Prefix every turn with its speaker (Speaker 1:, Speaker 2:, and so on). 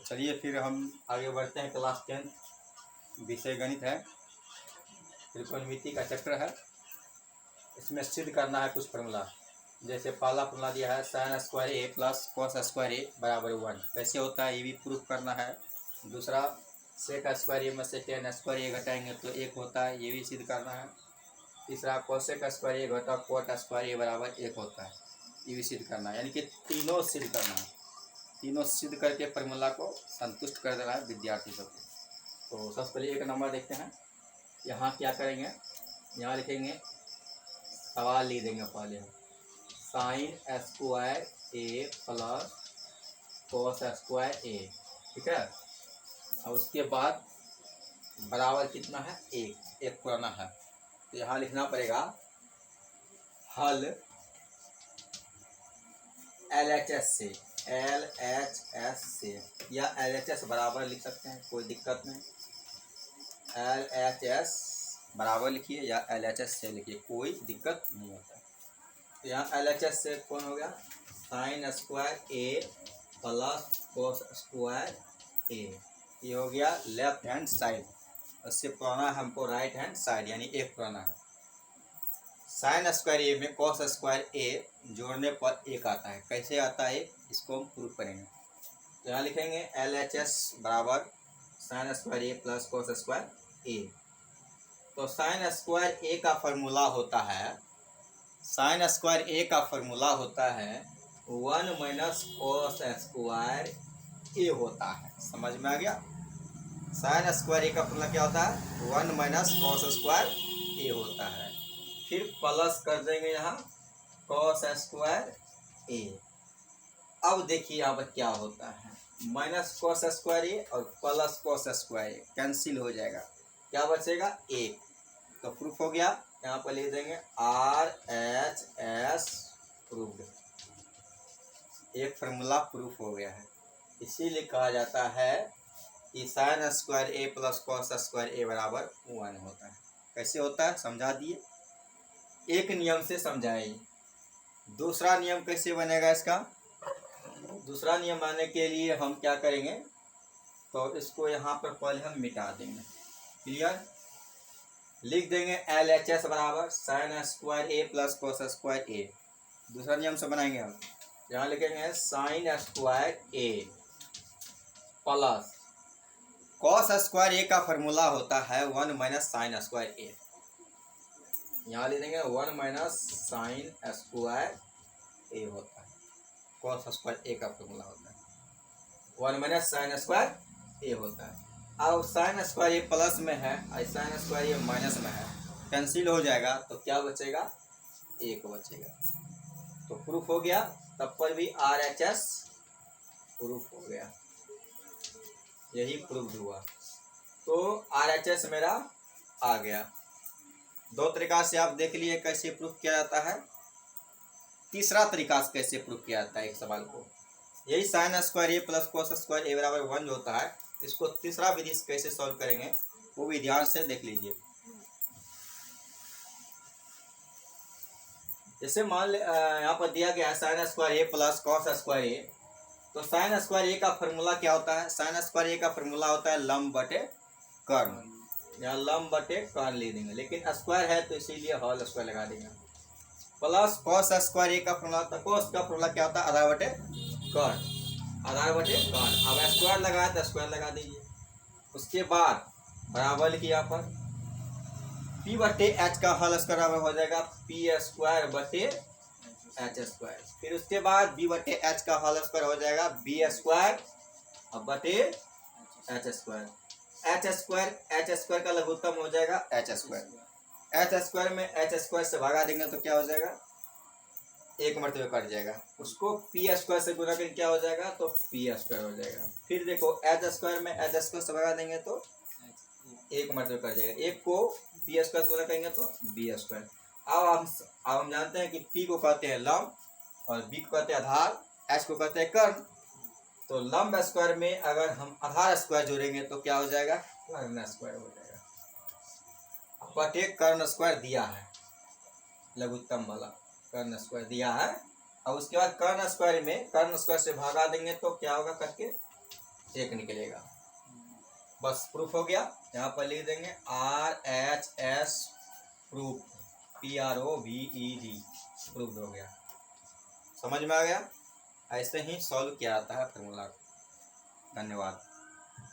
Speaker 1: चलिए फिर हम आगे बढ़ते हैं। क्लास 10 विषय गणित है, त्रिकोणमिति का चैप्टर है। इसमें सिद्ध करना है कुछ फार्मूला। जैसे पहला फार्मूला दिया है साइन स्क्वायर ए प्लस कॉस स्क्वायर ए बराबर 1। कैसे होता है ये भी प्रूफ करना है। दूसरा सेक स्क्वायर ए में से टेन स्क्वायर ए घटाएंगे तो 1 होता है, ये भी सिद्ध करना है। तीसरा कोसेक स्क्वायर ए घटा कोट स्क्वायर ए बराबर 1 होता है, ये भी सिद्ध करना है। यानी कि तीनों सिद्ध करना है। तीनों सिद्ध करके फार्मूला को संतुष्ट कर देना है विद्यार्थी सबको। तो सबसे पहले 1 नंबर देखते हैं। यहाँ क्या करेंगे, यहाँ लिखेंगे, सवाल लिख देंगे पहले हम साइन स्क्वायर ए प्लस कोस स्क्वायर ए, ठीक है। और उसके बाद बराबर कितना है, 1 पुराना है। तो यहाँ लिखना पड़ेगा हल LHS से, LHS से, या LHS बराबर लिख सकते हैं, कोई दिक्कत नहीं। LHS बराबर लिखिए या LHS से लिखिए, कोई दिक्कत नहीं होता है। तो यहाँ LHS से कौन हो गया, साइन स्क्वायर ए प्लस कोस स्क्वायर ए, ये हो गया लेफ्ट हैंड साइड। उससे पुराना हमको राइट हैंड साइड, यानी 1 पुराना है। साइन स्क्वायर ए में कॉस स्क्वायर ए जोड़ने पर 1 आता है। कैसे आता है इसको हम प्रूफ करेंगे। तो यहाँ लिखेंगे LHS बराबर साइन स्क्वायर ए प्लस कॉस स्क्वायर ए। तो साइन स्क्वायर ए का फॉर्मूला होता है, साइन स्क्वायर ए का फॉर्मूला होता है 1 माइनस कॉस स्क्वायर ए होता है। समझ में आ गया। साइन स्क्वायर ए का फॉर्मूला क्या होता है, 1 माइनस कॉस स्क्वायर ए होता है। फिर प्लस कर देंगे यहाँ कॉस स्क्वायर ए। अब देखिए यहाँ पर क्या होता है, माइनस कॉस स्क्वायर ए और प्लस कॉस स्क्वायर ए कैंसिल हो जाएगा, क्या बचेगा 1। तो प्रूफ हो गया। यहाँ पर लिख देंगे RHS प्रूफ, एक फार्मूला प्रूफ हो गया है। इसीलिए कहा जाता है कि साइन स्क्वायर ए प्लस कॉस स्क्वायर ए बराबर 1 होता है। कैसे होता है समझा दिए, एक नियम से समझाइए। दूसरा नियम कैसे बनेगा इसका, दूसरा नियम बनाने के लिए हम क्या करेंगे, तो इसको यहाँ पर पहले हम मिटा देंगे। क्लियर, लिख देंगे LHS बराबर साइन स्क्वायर ए प्लस कॉस स्क्वायर ए। दूसरा नियम से बनाएंगे हम, यहाँ लिखेंगे साइन स्क्वायर ए प्लस कॉस स्क्वायर ए का फॉर्मूला होता है 1 माइनस साइन स्क्वायर ए। यहाँ लिख देंगे 1 माइनस साइन स्क्वायर ए होता है, कॉस स्क्वायर ए का फॉर्मूला होता है 1 माइनस साइन स्क्वायर ए होता है। अब साइन स्क्वायर ए प्लस में है और साइन स्क्वायर ए माइनस में है, कैंसिल हो जाएगा तो क्या बचेगा, 1 बचेगा। तो प्रूफ हो गया, तब पर भी RHS प्रूफ हो गया, यही प्रूफ हुआ। तो RHS मेरा आ गया। 2 तरीका से आप देख लिए कैसे प्रूफ किया जाता है। तीसरा तरीका से कैसे प्रूफ किया जाता है एक सवाल को, यही साइन स्क्वायर ए प्लस कॉस स्क्वायर ए बराबर 1 जो होता है, इसको तीसरा विधि से कैसे सॉल्व करेंगे वो भी ध्यान से देख लीजिए। जैसे मान ले यहाँ पर दिया गया है साइन स्क्वायर ए प्लस कॉस स्क्वायर ए। तो साइन स्क्वायर ए का फॉर्मूला क्या होता है, साइन स्क्वायर ए का फॉर्मूला होता है लंब बटे कर्ण। यहाँ लंब बटे कर्ण ले देंगे, लेकिन स्क्वायर है तो इसीलिए होल स्क्वायर लगा देंगे। प्लस कॉस स्क्वायर ए का फॉर्मूला होता है, कॉस का फॉर्मूला क्या होता है, आधार बटे कर्ण, आधार बटे कर्ण। अब स्क्वायर लगाए तो स्क्वायर लगा दीजिए। उसके बाद बराबर लिखिए यहाँ पर P बटे H का होल स्क्वायर बराबर हो जाएगा P स्क्वायर बटे H स्क्वायर। फिर उसके बाद B बटे H का होल स्क्वायर हो जाएगा B स्क्वायर बटे H स्क्वायर। H स्क्वायर का लघुत्तम हो जाएगा H स्क्वायर। H स्क्वायर में H स्क्वायर से भागा देंगे तो क्या हो जाएगा, 1 मरतबे कट जाएगा। उसको P स्क्वायर से गुना करके क्या हो जाएगा, तो P स्क्वायर हो जाएगा। फिर देखो H स्क्वायर में H स्क्वायर से भगा देंगे तो 1 मरतबे कट जाएगा। 1 को P स्क्वायर से गुना करेंगे तो B स्क्वायर। अब हम जानते हैं कि P को कहते हैं लंब और B को कहते हैं आधार, H को कहते हैं कर्ण। तो लंब स्क्वायर में अगर हम आधार स्क्वायर जोड़ेंगे तो क्या हो जाएगा, कर्ण स्क्वायर हो जाएगा। बटे कर्ण स्क्वायर दिया है, लघुत्तम वाला कर्ण स्क्वायर दिया है। और उसके बाद कर्ण स्क्वायर में कर्ण स्क्वायर से भागा देंगे तो क्या होगा करके 1 निकलेगा। बस प्रूफ हो गया। यहाँ पर लिख देंगे RHS प्रूफ, PROVED प्रूफ हो गया। समझ में आ गया? ऐसे ही सॉल्व किया जाता है फार्मूला। धन्यवाद।